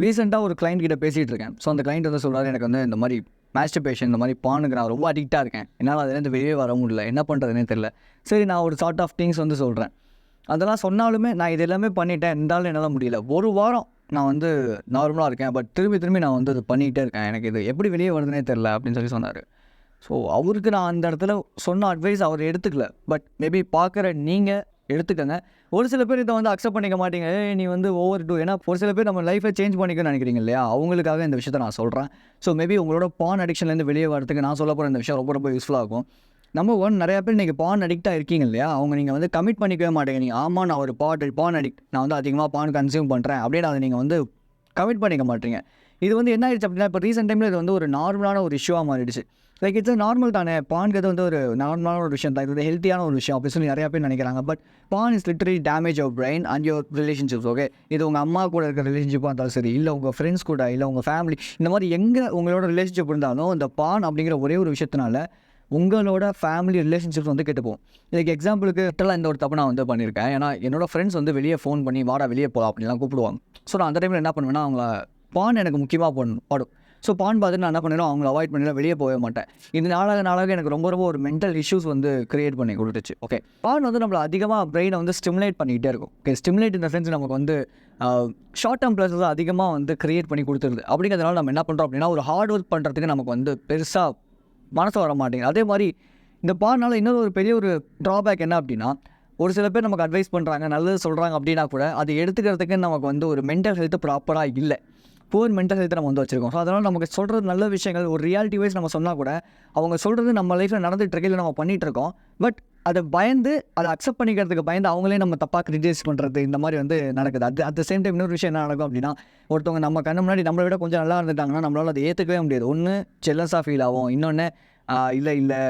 ரீசெண்டாக ஒரு கிளைண்ட் கிட்ட பேசிகிட்டு இருக்கேன். ஸோ அந்த கிளைண்ட் வந்து சொல்கிறாரு, எனக்கு வந்து இந்த மாதிரி மாஸ்டர்பேஷன், இந்த மாதிரி பானுக்கு நான் ரொம்ப அடிக்டாக இருக்கேன், என்னால் அதுலேருந்து வெளியே வர முடியல, என்ன பண்ணுறதுனே தெரில. சரி, நான் ஒரு சார்ட் ஆஃப் திங்ஸ் வந்து சொல்கிறேன். அதெல்லாம் சொன்னாலுமே நான் இது எல்லாமே பண்ணிட்டேன், இருந்தாலும் என்னால் முடியல. ஒரு வாரம் நான் வந்து நார்மலாக இருக்கேன், பட் திரும்பி நான் வந்து இது பண்ணிகிட்டே இருக்கேன், எனக்கு இது எப்படி வெளியே வருதுனே தெரில அப்படின்னு சொல்லி சொன்னார். ஸோ அவருக்கு நான் அந்த இடத்துல சொன்ன அட்வைஸ் அவர் எடுத்துக்கல. பட் மேபி பார்க்குற நீங்கள் எடுத்துக்கங்க. ஒரு சில பேர் இதை வந்து அக்செப்ட் பண்ணிக்க மாட்டீங்க, நீ வந்து ஓவர் டூ. ஏன்னா ஒரு சில பேர் நம்ம லைஃப்பை சேஞ்ச் பண்ணிக்கணும்னு நினைக்கிறீங்க இல்லையா, அவங்களுக்காக இந்த விஷயத்தை நான் சொல்கிறேன். ஸோ மேபி உங்களோட பான் அடிக்ஷன்லேருந்து வெளியே வரதுக்கு நான் சொல்ல போகிற இந்த விஷயம் ரொம்ப யூஸ்ஃபுல்லாக இருக்கும். நம்பர் 1, நிறையா பேர் நீங்கள் பான் அடிக்டாக இருக்கீங்க இல்லையா, அவங்க நீங்கள் வந்து கமிட் பண்ணிக்கவே மாட்டேங்க. நீங்கள் ஆமாம் நான் ஒரு பான் அடிக்ட், நான் வந்து அதிகமாக பான் கன்சியூம் பண்ணுறேன் அப்படின்னு அதை நீங்கள் வந்து கமிட் பண்ணிக்க மாட்டீங்க. இது வந்து என்ன ஆயிடுச்சு அப்படின்னா, இப்போ ரீசெண்ட் டைமில் இது வந்து ஒரு நார்மலான ஒரு இஷ்யூவாக மாறிடுச்சு. லைக் இட்ஸ் நார்மல் தானே, பான்கிறது வந்து ஒரு நார்மலான ஒரு விஷயம் தான், இது வந்து ஹெல்த்தியான ஒரு விஷயம் அப்படி சொல்லி நிறையா பேர் நினைக்கிறாங்க. But porn is literally damage your brain and your relationships. Okay, இது உங்கள் அம்மா கூட இருக்கிற ரிலேஷன்ஷிப்பாக இருந்தாலும் சரி, இல்லை உங்கள் ஃப்ரெண்ட்ஸ் கூட, இல்லை உங்கள் ஃபேமிலி, இந்த மாதிரி எங்கே உங்களோட ரிலேஷன்ஷிப் இருந்தாலும் இந்த பான் அப்படிங்கிற ஒரே ஒரு விஷயத்தினால உங்களோட ஃபேமிலி ரிலேஷன்ஷிப்ஸ் வந்து கெட்டுப்போம். இதுக்கு எக்ஸாம்பிளுக்கு டெல்லாம் இந்த ஒரு தப்பு நான் வந்து பண்ணியிருக்கேன். ஏன்னா என்னோடய ஃப்ரெண்ட்ஸ் வந்து வெளியே ஃபோன் பண்ணி வாடா வெளியே போகலாம் அப்படின்லாம் கூப்பிடுவாங்க. ஸோ நான் அந்த டைமில் என்ன பண்ணுவேன்னா, அவங்கள பான் எனக்கு முக்கியமாக பாடும். ஸோ பான் பார்த்துட்டு நான் என்ன பண்ணிடுவேன், அவங்கள அவாய்ட் பண்ணிடலாம், வெளியே போகவே மாட்டேன். இது நாளாக எனக்கு ரொம்ப ஒரு மென்டல் இஷ்யூஸ் வந்து கிரியேட் பண்ணி கொடுத்துச்சு. ஓகே, பான் வந்து நம்மளை அதிகமாக பிரெயினை வந்து ஸ்டிமுலேட் பண்ணிகிட்டே இருக்கும். ஓகே, ஸ்டிமுலேட் இந்த சென்ஸ் நமக்கு வந்து ஷார்ட் டேர்ம் ப்ளஸஸ் அதிகமாக வந்து கிரியேட் பண்ணி கொடுத்துருது. அப்படிங்கிறதுனால நம்ம என்ன பண்ணுறோம் அப்படின்னா, ஒரு ஹார்ட் ஒர்க் பண்ணுறதுக்கு நமக்கு வந்து பெருசாக மனசு வர மாட்டேங்குது. அதே மாதிரி இந்த பானால் இன்னொரு ஒரு பெரிய ஒரு ட்ராபேக் என்ன அப்படின்னா, ஒரு சில பேர் நமக்கு அட்வைஸ் பண்ணுறாங்க, நல்லது சொல்கிறாங்க அப்படின்னா கூட அது எடுத்துக்கிறதுக்கு நமக்கு வந்து ஒரு மென்டல் ஹெல்த்து ப்ராப்பராக இல்லை. புவர் மென்டல் ஹெல்த்தை நம்ம வந்து வச்சுருக்கோம். ஸோ அதனால் நமக்கு சொல்கிறது நல்ல விஷயங்கள் ஒரு ரியாலிட்டி வைஸ் நம்ம சொன்னால் கூட அவங்க சொல்கிறது நம்ம லைஃப்பில் நடந்துகிட்டு இருக்கையில் நம்ம பண்ணிகிட்ருக்கோம். பட் அதை பயந்து அதை அக்செப்ட் பண்ணிக்கிறதுக்கு பயந்து அவங்களே நம்ம தப்பாக கிரிட்டிசைஸ் பண்ணுறது, இந்த மாதிரி வந்து நடக்குது. அட் த சேம் டைம் இன்னொரு விஷயம் என்ன நடக்கும் அப்படின்னா, ஒருத்தவங்க நம்ம கண்ணு முன்னாடி நம்மளை விட கொஞ்சம் நல்லா இருந்துட்டாங்கன்னா நம்மளால் அதை ஏற்றுக்கவே முடியாது. ஒன்று ஜெல்லஸாக ஃபீல் ஆகும், இன்னொன்று இல்லை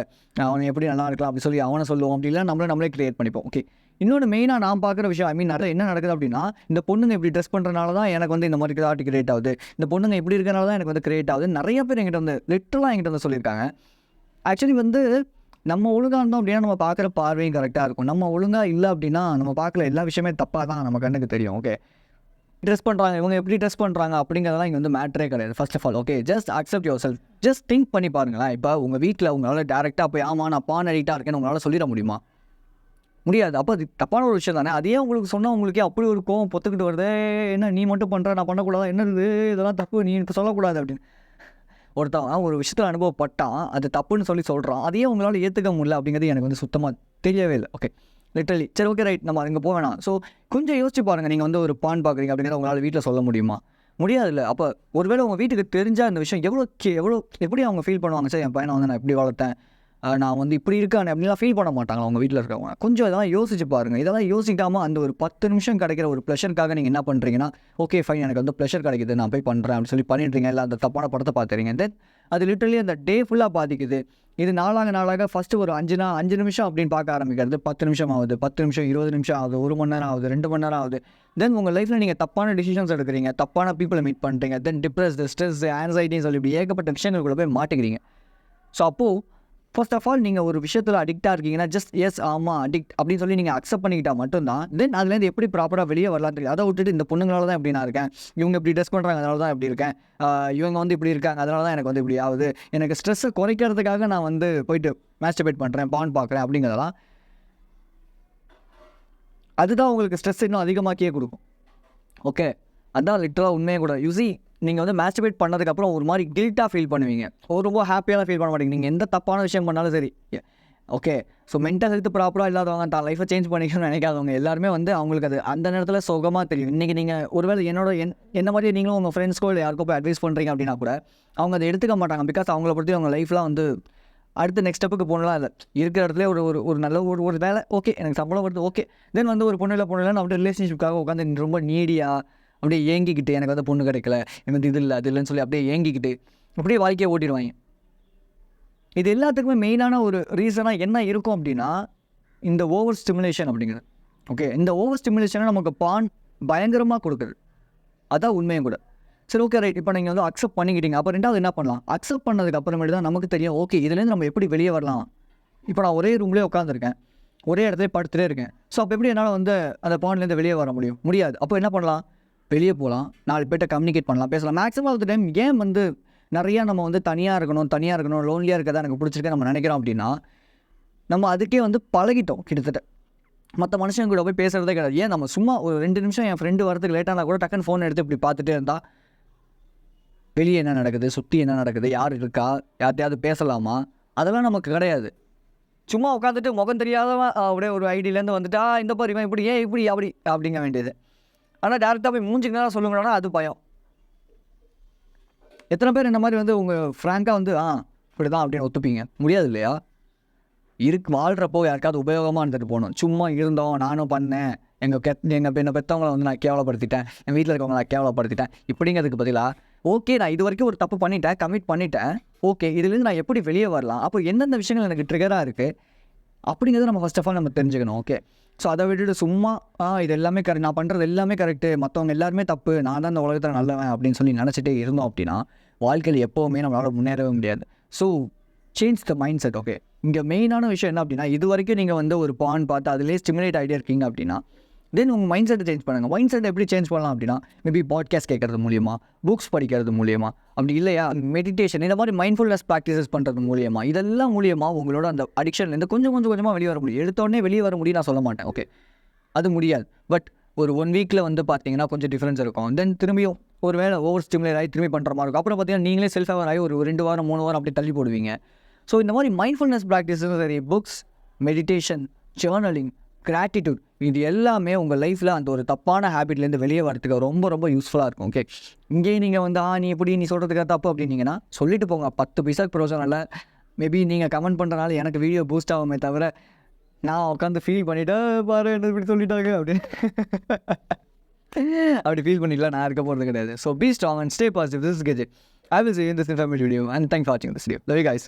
அவனை எப்படி நல்லா இருக்கலாம் அப்படி சொல்லி அவனை சொல்லுவோம். அப்படி இல்லை நம்மளே க்ரியேட் பண்ணிப்போம். ஓகே, இன்னொன்று மெயினாக நான் பார்க்குற விஷயம், என்ன நடக்குது அப்படின்னா, இந்த பொண்ணுங்க இப்படி ட்ரெஸ் பண்ணுறனால தான் எனக்கு வந்து இந்த மாதிரி தாட் கிரியேட் ஆகுது, இந்த பொண்ணுங்க இப்படி இருக்கிறனால தான் எனக்கு வந்து கிரியேட் ஆகுது. நிறைய பேர் என்கிட்ட வந்து லிட்டரலாக என்கிட்ட வந்து சொல்லியிருக்காங்க. ஆக்சுவலி வந்து நம்ம ஒழுங்காக இருந்தோம் அப்படின்னா நம்ம பார்க்குற பார்வையும் கரெக்டாக இருக்கும். நம்ம ஒழுங்காக இல்லை அப்படின்னா நம்ம பார்க்குற எல்லா விஷயமே தப்பாக தான் நம்ம கண்ணுக்கு தெரியும். ஓகே, ட்ரெஸ் பண்ணுறாங்க, இவங்க எப்படி ட்ரெஸ் பண்ணுறாங்க அப்படிங்கிறதெல்லாம் இங்கே வந்து மேட்டரே கிடையாது. First of all okay, just accept yourself. Just think பண்ணி பாருங்களேன். இப்போ உங்கள் வீட்டில் உங்களால் டேரெக்டாக போய் ஆமாம் நான் பான் அடிக்டாக இருக்கேன்னு உங்களால் சொல்லிட முடியுமா? முடியாது. அப்போ அது தப்பான ஒரு விஷயம் தானே. அதையே உங்களுக்கு சொன்னால் உங்களுக்கே அப்படி ஒரு கோவம் பொத்துக்கிட்டு வருது, என்ன நீ மட்டும் பண்ணுற நான் பண்ணக்கூடாதா, என்னது இதெல்லாம் தப்பு, நீ இப்போ சொல்லக்கூடாது அப்படின்னு. ஒருத்தவன் ஒரு விஷயத்தில் அனுபவப்பட்டான், அது தப்புன்னு சொல்கிறான், அதையே உங்களால் ஏற்றுக்க முடியல அப்படிங்கிறது எனக்கு வந்து சுத்தமாக தெரியவே இல்லை. ஓகே, லிட்டரலி சரி ஓகே ரைட், நம்ம அங்கே போக வேணாம். ஸோ கொஞ்சம் யோசிச்சு பாருங்கள், நீங்கள் வந்து ஒரு பான் பார்க்குறீங்க அப்படிங்கிறத உங்களால் வீட்டில் சொல்ல முடியுமா? முடியாது இல்லை. அப்போ ஒருவேளை உங்கள் வீட்டுக்கு தெரிஞ்சால் இந்த விஷயம் எவ்வளோ எப்படி அவங்க ஃபீல் பண்ணுவாங்க, சார் என் பையனை வந்து நான் எப்படி வளர்த்தேன், நான் வந்து இப்படி இருக்கானே அப்படின்லாம் ஃபீல் பண்ண மாட்டாங்களா அவங்க வீட்டில் இருக்கவங்க? கொஞ்சம் இதெல்லாம் யோசிச்சு பாருங்கள். இதெல்லாம் யோசிக்காமல் அந்த ஒரு 10 நிமிஷம் கிடைக்கிற ஒரு ப்ளஷருக்காக நீங்கள் என்ன பண்ணுறீங்கன்னா, ஓகே ஃபைன் எனக்கு வந்து ப்ளஷர் கிடைக்குது நான் போய் பண்ணுறேன் அப்படின்னு சொல்லி பண்ணிட்டுறீங்க, இல்லை அந்த தப்பான படத்தை பார்த்துறீங்க. தென் அது லிட்டரலி அந்த டே ஃபுல்லாக பாதிக்குது. இது நாளாக ஃபஸ்ட்டு ஒரு 5 நிமிஷம் அப்படின்னு பார்க்க ஆரம்பிக்கிறது 10 நிமிஷம் ஆகுது, 10 நிமிஷம் 20 நிமிஷம் ஆகுது, 1 மணி நேரம் ஆகுது, 2 மணி நேரம் ஆகுது. தென் உங்கள் லைஃப்பில் நீங்கள் தப்பான டிசிஷன்ஸ் எடுக்கிறீங்க, தப்பான பீப்புளை மீட் பண்ணுறீங்க, தென் டிப்ரெஸ்டு, ஸ்ட்ரெஸ், ஆன்சைட்டின்னு சொல்லி இப்படி ஏகப்பட்ட விஷயங்களுக்குள்ளே போய் மாட்டிக்கிறீங்க. ஸோ அப்போது ஃபர்ஸ்ட் ஆஃப் ஆல் நீங்கள் ஒரு விஷயத்தில் அடிக்டாக இருக்கீங்கன்னா ஜஸ்ட் எஸ் ஆமாம் அடிக்ட் அப்படின்னு சொல்லி நீங்கள் அக்செப்ட் பண்ணிக்கிட்டால் மட்டும்தான் தென் அதுலேருந்து எப்படி ப்ராப்பராக வெளியே வரலாம் தெரியும். அதை விட்டுட்டு இந்த பொண்ணுங்களால தான் இப்படி நான் இருக்கேன், இவங்க இப்படி ட்ரெஸ் பண்ணுறாங்க அதனால தான் இப்படி இருக்கேன், இவங்க வந்து இப்படி இருக்காங்க அதனால தான் எனக்கு வந்து இப்படி ஆகுது, எனக்கு ஸ்ட்ரெஸ்ஸை குறைக்கிறதுக்காக நான் வந்து போயிட்டு மாஸ்டர்பேட் பண்ணுறேன், பான் பார்க்குறேன் அப்படிங்கிறதெல்லாம் அதுதான் உங்களுக்கு ஸ்ட்ரெஸ் இன்னும் அதிகமாக்கியே கொடுக்கும். ஓகே, அதுதான் லிட்டராக உண்மையே கூட. யூசி நீங்கள் வந்து மாஸ்டர்பேட் பண்ணதுக்கப்புறம் ஒரு மாதிரி கில்ட்டாக ஃபீல் பண்ணுவீங்க, ரொம்ப ஹாப்பியாக ஃபீல் பண்ண மாட்டீங்க. நீங்கள் எந்த தப்பான விஷயம் பண்ணாலும் சரி. ஓகே, ஸோ மென்டல் ஹெல்த் ப்ராப்பராக இல்லாதவங்க, தான் லைஃப்பை சேஞ்ச் பண்ணிக்கணும்னு நினைக்காதவங்க எல்லாருமே வந்து அவங்களுக்கு அது அந்த நேரத்தில் சுகமாக தெரியும். இன்றைக்கி நீங்கள் ஒருவேளை என்ன மாதிரி நீங்களும் உங்கள் ஃப்ரெண்ட்ஸ்க்கோ இல்லை யாருக்கோ போய் அட்வைஸ் பண்ணுறீங்க அப்படின்னா கூட அவங்க அதை எடுத்துக்க மாட்டாங்க. பிகாஸ் அவங்கள பொறுத்து அவங்க லைஃப்லாம் வந்து அடுத்த நெக்ஸ்ட் ஸ்டெப்புக்கு போகலாம் இல்லை, இருக்கிற இடத்துல ஒரு நல்ல ஒரு வேலை, ஓகே எனக்கு சம்பளம் வருது, ஓகே தென் வந்து ஒரு பொண்ணு நான் அப்படியே ரிலேஷன்ஷிப்காக உட்காந்து ரொம்ப நீடியாக அப்படியே ஏங்கிக்கிட்டு எனக்கு வந்து பொண்ணு கிடைக்கல, எனக்கு வந்து இது இல்லை அது இல்லைன்னு சொல்லி அப்படியே ஏங்கிக்கிட்டு அப்படியே வாழ்க்கையை ஓட்டிடுவாங்க. இது எல்லாத்துக்குமே மெயினான ஒரு ரீசனாக என்ன இருக்கும் அப்படின்னா இந்த ஓவர் ஸ்டிமுலேஷன் அப்படிங்கிறது. ஓகே, இந்த ஓவர் ஸ்டிமுலேஷனை நமக்கு பான் பயங்கரமாக கொடுக்குது, அதான் உண்மையும் கூட. சரி ஓகே ரைட், இப்போ நீங்கள் வந்து அக்செப்ட் பண்ணிக்கிட்டீங்க, அப்போ ரெண்டாவது என்ன பண்ணலாம்? அக்செப்ட் பண்ணதுக்கு அப்புறமேட்டு தான் நமக்கு தெரியும் ஓகே இதுலேருந்து நம்ம எப்படி வெளியே வரலாம். இப்போ நான் ஒரே ரூம்லேயே உட்காந்துருக்கேன், ஒரே இடத்துல படுத்துகிட்டே இருக்கேன். ஸோ அப்போ எப்படி என்னால் வந்து அந்த பான்லேருந்து வெளியே வர முடியாது. அப்போ என்ன பண்ணலாம்? வெளியே போகலாம், 4 பேர்கிட்ட கம்யூனிகேட் பண்ணலாம், பேசலாம். மேக்ஸிமம் ஆஃப் த டைம் ஏன் வந்து நிறையா நம்ம வந்து தனியாக இருக்கணும், லோன்லியாக இருக்கதான் எனக்கு பிடிச்சிருக்கேன் நம்ம நினைக்கிறோம் அப்படின்னா, நம்ம அதுக்கே வந்து பழகிட்டோம் கிட்டத்தட்ட. மற்ற மனுஷங்க கூட போய் பேசுகிறதே கிடையாது. ஏன் நம்ம சும்மா ஒரு 2 நிமிஷம் என் ஃப்ரெண்டு வரதுக்கு லேட்டாக இருந்தால் கூட டக்குன்னு ஃபோன் எடுத்து இப்படி பார்த்துட்டே இருந்தால் வெளியே என்ன நடக்குது, சுற்றி என்ன நடக்குது, யார் இருக்கா, யார்கிட்டையாவது பேசலாமா, அதெல்லாம் நமக்கு கிடையாது. சும்மா உட்காந்துட்டு முகம் தெரியாதவன் அப்படியே ஒரு ஐடியிலேருந்து வந்துட்டு இந்த பாரு இவன் இப்படி இப்படி அப்படி அப்படிங்க வேண்டியது. ஆனால் டேரெக்டாக போய் மூஞ்சிக்கு நேரம் சொல்லுங்கன்னா அது பயம். எத்தனை பேர் இந்த மாதிரி வந்து உங்கள் ஃப்ராங்காக வந்து இப்படி தான் அப்படின்னு ஒத்துப்பீங்க? முடியாது இல்லையா? வாழ்கிறப்போ யாருக்காவது உபயோகமாக இருந்துட்டு போகணும். சும்மா இருந்தோம், நானும் பண்ணேன், என்னை பெற்றவங்களை வந்து நான் கேவலப்படுத்திட்டேன், என் வீட்டில் இருக்கவங்க நான் கேவலப்படுத்திட்டேன் இப்படிங்கிறதுக்கு பதிலாக ஓகே நான் இது வரைக்கும் ஒரு தப்பு பண்ணிட்டேன், கமிட் பண்ணிட்டேன், ஓகே இதுலேருந்து நான் எப்படி வெளியே வரலாம், அப்போ எந்தெந்த விஷயங்கள் எனக்கு ட்ரிகராக இருக்குது அப்படிங்கிறத நம்ம ஃபர்ஸ்ட் ஆஃப் ஆல் நம்ம தெரிஞ்சுக்கணும். ஓகே, ஸோ அதை விட்டுட்டு சும்மா இது எல்லாமே நான் பண்ணுறது எல்லாமே கரெக்டு, மற்றவங்க எல்லாருமே தப்பு, நான் தான் இந்த உலகத்தில் நல்லவன் அப்படின்னு சொல்லி நினச்சிட்டே இருந்தோம் அப்படின்னா வாழ்க்கையில் எப்போவுமே நம்மளால் முன்னேறவே முடியாது. So change the mind set. Okay, இங்கே மெயினான விஷயம் என்ன அப்படின்னா, இது வரைக்கும் நீங்கள் வந்து ஒரு பான் பார்த்து அதிலே ஸ்டிமுலேட் ஆகிட்டே இருக்கீங்க அப்படின்னா தென் உங்கள் மைண்ட் செட்டை சேஞ்ச் பண்ணுங்கள். மைண்ட் செட்டை எப்படி சேஞ்ச் பண்ணலாம் அப்படின்னா, மேபி பாட்காஸ்ட் கேட்கறது மூலியமா, புக்ஸ் படிக்கிறது மூலியமா, அப்படி இல்லையா மெடிடேஷன், இந்த மாதிரி மைண்ட்ஃபுல்னஸ் ப்ராக்டிசஸ் பண்ணுறது மூலியமா, இதெல்லாம் மூலியமாக உங்களோட அந்த அடிக்ஷன்லேருந்து கொஞ்சமாக வெளியே வர முடியும். எடுத்தோடனே வெளியே வர முடியும் நான் சொல்ல மாட்டேன். ஓகே, அது முடியாது. பட் ஒரு 1 வீக்கில் வந்து பார்த்தீங்கன்னா கொஞ்சம் டிஃப்ரென்ஸ் இருக்கும். தென் திரும்பியும் ஒரு வேளை ஓவர் ஸ்டிமுலேட் ஆகி திரும்பி பண்ணுற மாதிரி இருக்கும். அப்புறம் பார்த்தீங்கன்னா நீங்களே செல்ஃப் அவேர் ஆகி ஒரு 2 வாரம் 3 வாரம் அப்படி தள்ளி போடுவீங்க. ஸோ இந்த மாதிரி மைண்ட்ஃபுல்னஸ் ப்ராக்டிஸும் சரி, புக்ஸ், மெடிடேஷன், ஜேர்னலிங், கிராட்டிடியூட், இது எல்லாமே உங்கள் லைஃப்பில் அந்த ஒரு தப்பான ஹேபிட்லேருந்து வெளியே வரதுக்கு ரொம்ப யூஸ்ஃபுல்லாக இருக்கும். ஓகே, இங்கேயே நீங்கள் வந்து நீ சொல்கிறதுக்காக தப்பு அப்படின்னீங்கன்னா சொல்லிட்டு போங்க, 10 பைசாக்கு ப்ரோஜனம் இல்லை. மேபி நீங்கள் கமெண்ட் பண்ணுறனால எனக்கு வீடியோ பூஸ்ட் ஆகுமே தவிர நான் உட்காந்து ஃபீல் பண்ணிவிட்டு பாரு என்ன இப்படி சொல்லிட்டாங்க அப்படின்னு அப்படி ஃபீல் பண்ணிக்கலாம் நான் இருக்க போகிறது கிடையாது. So be strong and stay positive. This is கெஜிட். I will see you in this informative video and thanks for watching this video. Love you guys.